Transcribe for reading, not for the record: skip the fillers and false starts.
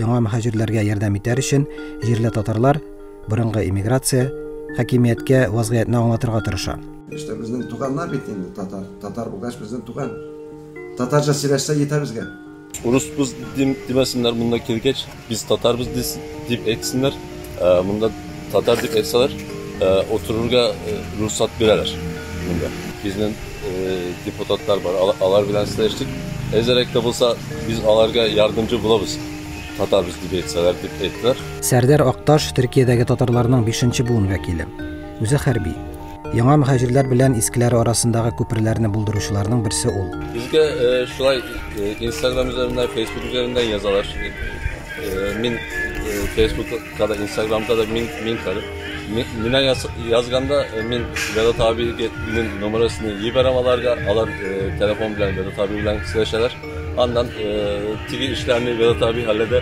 яңа мөхаҗирләргә ярдәм итәр өчен җирле татарлар борынгы иммиграция хакимияткә вазгыятьне аңлатырга тырыша. İşte bizden tuganlar bittiğinde Tatar bulgaç bizden tugan. Tatarca sileşse yeter bizge. Urusbuz demesinler bunda kirgeç. Biz Tatarbız deyip etsinler. Bunda Tatar deyip etseler otururga ruhsat verirler. Bunda. Bizden deputatlar var. Alar bilen sileştik. Ezerek de bulsa biz alarga yardımcı bulabız. Tatarbız deyip etseler deyip ettiler. Serdar Aqtaş Türkiye'deki Tatarlarның 5-нче буын вәкиле. Үзе хәрби. Яңа мөхаҗирләр белән искеләр арасындагы күперләрне булдыручыларның берсе ул. Bizge şulay Instagram üzerinden, Facebook üzerinden yazarlar. Min Facebook'ta da Instagram'da da min karı. Mine yazganda min Vedat abi'nin numarasını yiberem alar telefon bilen Vedat abi bilen sileşeler. Andan tigi işlerini Vedat abi halleder.